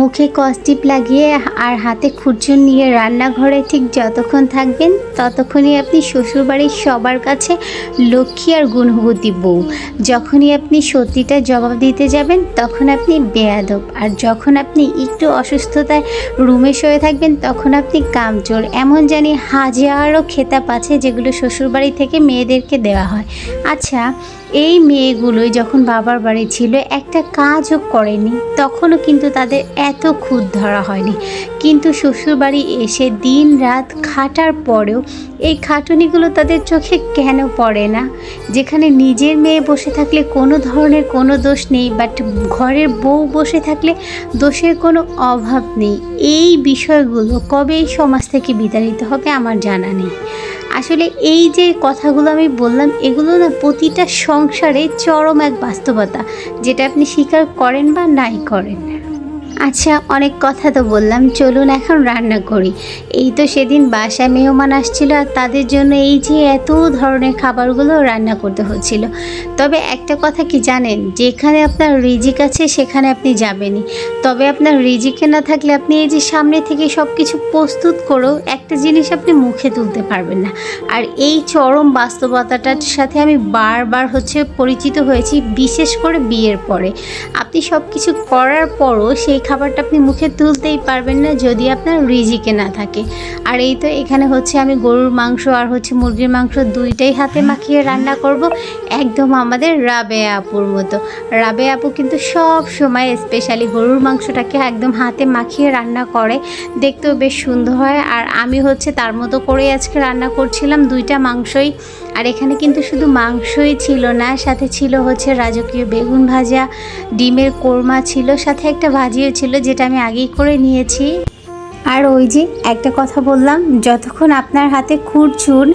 মুখে কস্টিপ লাগিয়ে আর হাতে খুরচুন নিয়ে রান্নাঘরে ঠিক যতক্ষণ থাকবেন ততক্ষণই আপনি শ্বশুরবাড়ির সবার কাছে লক্ষ্মী আর গুণবতী বউ। যখনই আপনি সত্যিটা জবাব দিতে যাবেন তখন আপনি বেয়াদব, আর যখন আপনি একটু অসুস্থতায় রুমে শুয়ে থাকবেন তখন আপনি কামচোর। এমন জানি হাজারো খেতাব আছে যেগুলো শ্বশুরবাড়ি থেকে মেয়েদেরকে দেওয়া হয়। আচ্ছা, এই মেয়েগুলোই যখন বাবার বাড়ি ছিল একটা কাজও করেনি, তখনও কিন্তু তাদের এত খুঁত ধরা হয়নি। কিন্তু শ্বশুরবাড়ি এসে দিন রাত খাটার পরেও এই খাটুনিগুলো তাদের চোখে কেন পড়ে না? যেখানে নিজের মেয়ে বসে থাকলে কোনো ধরনের কোনো দোষ নেই, বাট ঘরের বউ বসে থাকলে দোষের কোনো অভাব নেই। এই বিষয়গুলো কবে এই সমাজ থেকে বিতাড়িত হবে আমার জানা নেই। আসলে এই যে কথাগুলো আমি বললাম, এগুলো না প্রতিটা সংসারে চরম এক বাস্তবতা, যেটা আপনি স্বীকার করেন বা নাই করেন। আচ্ছা, অনেক কথা তো বললাম, চলুন এখন রান্না করি। এই তো সেদিন বাসায় মেহমান আসছিল আর তাদের জন্য এই যে এত ধরনের খাবারগুলো রান্না করতে হচ্ছিল। তবে একটা কথা কি জানেন, যেখানে আপনার রিজিক আছে সেখানে আপনি যাবেনই, তবে আপনার রিজিকে না থাকলে আপনি এই যে সামনে থেকে সব কিছু প্রস্তুত করেও একটা জিনিস আপনি মুখে তুলতে পারবেন না। আর এই চরম বাস্তবতাটার সাথে আমি বারবার পরিচিত হয়েছি, বিশেষ করে বিয়ের পরে। আপনি সব কিছু করার পরও সেই খাবারটা আপনি মুখে তুলতেই পারবেন না যদি আপনার রিজিকে না থাকে। আর এই তো এখানে আমি গরুর মাংস আর মুরগির মাংস দুইটাই হাতে মাখিয়ে রান্না করব, একদম আমাদের রাবেয়া আপুর মতো। রাবেয়া আপু কিন্তু সব সময় স্পেশালি গরুর মাংসটাকে একদম হাতে মাখিয়ে রান্না করে, দেখতেও বেশ সুন্দর হয়। আর আমি তার মতো করেই আজকে রান্না করছিলাম দুইটা মাংসই। আর এখানে কিন্তু শুধু মাংসই ছিল না, সাথে ছিল রাজকীয় বেগুন ভাজা, ডিমের কোরমা ছিল, সাথে একটা ভাজিও ছিল যেটা আমি আগেই করে নিয়েছি। আর ওই যে একটা কথা বললাম, যতক্ষণ আপনার হাতে খুরচুন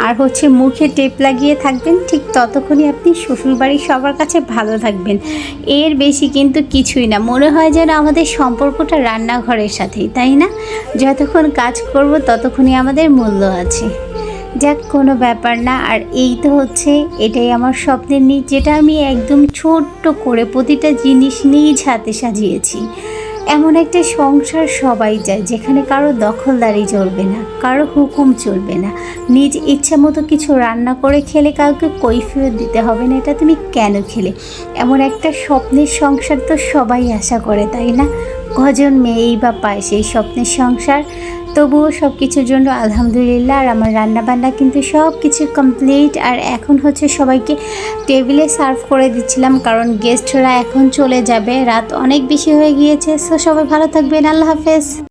আর মুখে টেপ লাগিয়ে থাকবেন ঠিক ততক্ষণই আপনি শ্বশুরবাড়ির সবার কাছে ভালো থাকবেন। এর বেশি কিন্তু কিছুই না। মনে হয় যেন আমাদের সম্পর্কটা রান্নাঘরের সাথেই, তাই না? যতক্ষণ কাজ করব ততক্ষণই আমাদের মূল্য আছে। যাক, কোনো ব্যাপার না। আর এই তো এটাই আমার স্বপ্নের নিজ, যেটা আমি একদম ছোট্ট করে প্রতিটা জিনিস নিজ হাতে সাজিয়েছি। এমন একটা সংসার সবাই চায় যেখানে কারো দখলদারি চলবে না, কারো হুকুম চলবে না, নিজ ইচ্ছা মতো কিছু রান্না করে খেলে কাউকে কৈফিয়ত দিতে হবে না এটা তুমি কেন খেলে। এমন একটা স্বপ্নের সংসার তো সবাই আশা করে, তাই না? কজন মেয়েই বা পায় সেই স্বপ্নের সংসার। তবুও সব কিছুর জন্য আলহামদুলিল্লাহ। আর আমার রান্নাবান্না কিন্তু সব কিছু কমপ্লিট। আর এখন সবাইকে টেবিলে সার্ভ করে দিচ্ছিলাম, কারণ গেস্টরা এখন চলে যাবে, রাত অনেক বেশি হয়ে গিয়েছে। সো সবাই ভালো থাকবেন, আল্লাহ হাফেজ।